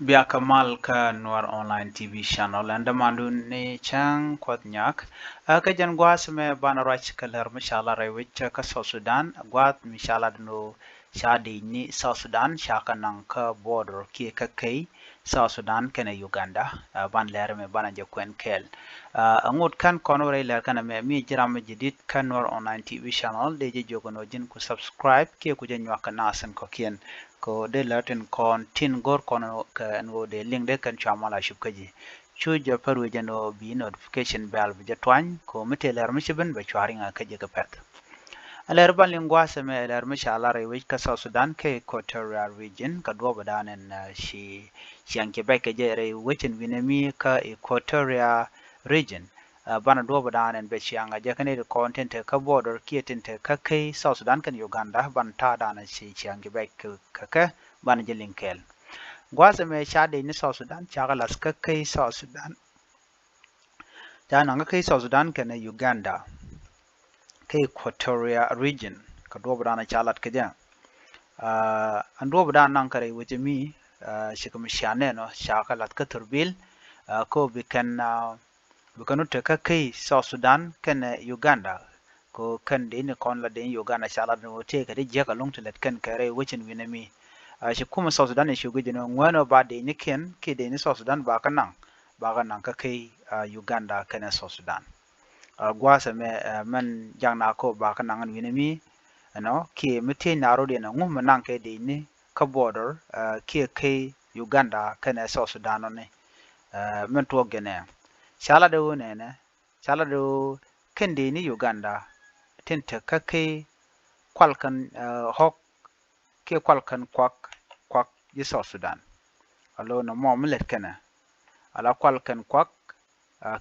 Bia Kamal ka Noir Online TV channel and mandu ni chang kwat nyak ka jan gwas me bana rach kalar mishala rewich ka South Sudan gwat mishala dno shadi ni South Sudan shaka nang ka border ki ka kai South Sudan kena Uganda ban lere me bana je kwen kel ngut kan kono re ler kana me mi jiram jidit kan Noir Online TV channel de je jogono jin ku subscribe ki ku je nyak nasen ko kien ko de latin kon tin gor kono ka ngo de link de kan chamala shubkaji chu je paru je no bi notification bell je twan ko miteler mishiben be chwaringa kaje ka pet aler ban lingwa seme aler mishala re wi ka South Sudan ke Equatorial region ka do badan en shi anke be ke je re wichin binemi ka Equatorial region bana do badan en be chianga je kane de content ka border kietin te ka kai South Sudan kan Uganda ban ta dana shi chiange be ka ban je linkel gwaza me shade ni South Sudan chaga las ka kai South Sudan ta nan kai South Sudan kan Uganda kai Equatorial region ka do badan chalat ka ja an do badan nan kare wuce mi shi kuma shane no shaka lat ka turbil ko bikan bukanu te ka kai South Sudan kan Uganda ko kan de ni kon la de Uganda shala no te ka de je ka long te let kan kare wucin winami shi kuma South Sudan ne shugo jino ngwano ba de ni ken ke de ni South Sudan ba kan ka kai Uganda kan South Sudan gwasa me man jang na ko ba kan nan winami no ke mete na ro de na ngum nan ke de ni ka border ke kai Uganda kan South Sudan ne men to gene shala de ne shala do kan de ni Uganda tinta ka kai kwalkan hok ke kwalkan kwak yi South Sudan alo na mo milet kana ala kwalkan kwak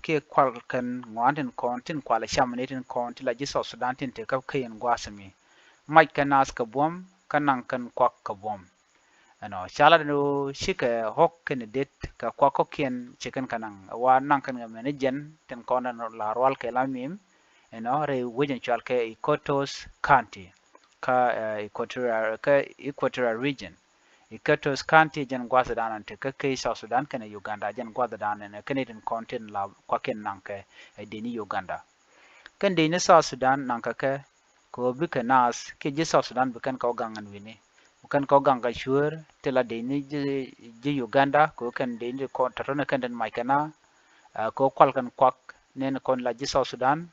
ke kwalkan ngwantin kontin kwala shamnetin konti la ji South Sudan tin te ka kayen gwasami mai kanas ka bom kanan kan kwak ka bom ano chala no shika hok ken det ka kwak ko ken chicken kanan wa nan kan managen tin kona no la rwal ke lamim re wujin chal ke Ikotos County ka Equatorial region Ikatos County jan gwada danan te kai South Sudan kana Uganda jan gwada danan Canadian content la kwaken nanke deni Uganda kan deni South Sudan nanka ke ko bika nas ke je South Sudan bikan ka gangan wini bukan ka ganga sure te la deni je Uganda ko kan deni ko tatona kan den maikana ko kwalkan kwak nen kon la je South Sudan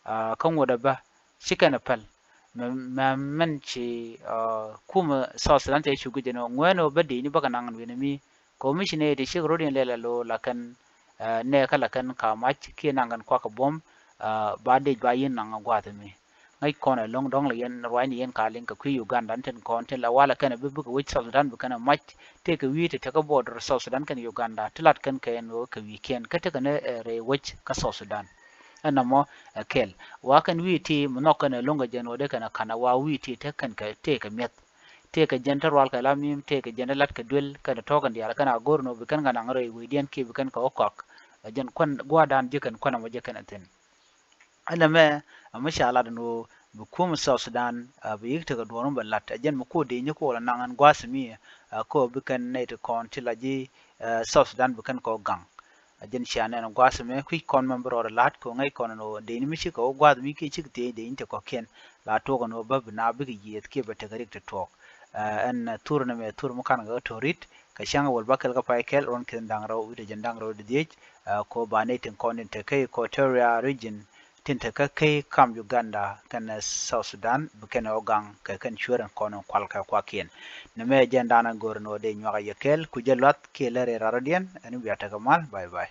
kan wada ba shikana pal men ci kuma South Sudan ta shugu jeno ngweno bade ni baka nangan wena mi commissioner de shigro din lela lo lakan ne kala kan ka mach ke nangan kwa ka bom ba de ba yin nangan gwata mi ngai kona long dong la yen rwani yen ka lin ka ku Uganda ten kon te la wala kana bibu ka wich South Sudan bukana mach te ka wite te ka border South Sudan kan Uganda tilat kan ka yen ka weekend ka te kana re wich ka South Sudan ana mo kel wa kan witi mnoka na longa jeno de kana wa witi te kan ka te ka met te ka jentar wal ka lamim te ka jenalat ka dwel kana tokan diala kana gorno bi kan kana ngare widian ki bi kan ka okak jen kon gwadan je kan kona mo je kan ten ana me amasha Allah no bu kum South Sudan bi yikta ga doron ballat jen mu ko de ni ko la nangan gwasmi ko bi kan ne to kon tilaji South Sudan bi kan ko gang jen shane no gwasme kwi kon member or lat ko ngai kon no de ni mishi ko gwad mi ke chik te de inte ko ken la to no bab na bi yet ke bata garik to tok an tur na me tur mu kan ga torit ka shanga wal bakal ga paikel on ken dang raw ide jen dang raw de ko ba ne tin kon te kai Equatorial region tin te ka kai kam Uganda kan South Sudan bu ken ogang ka kan shuran kon kwal ka kwa ken na me jen dana gorno de nyaga yekel ku jelat ke lere radien anu biata kamal bye bye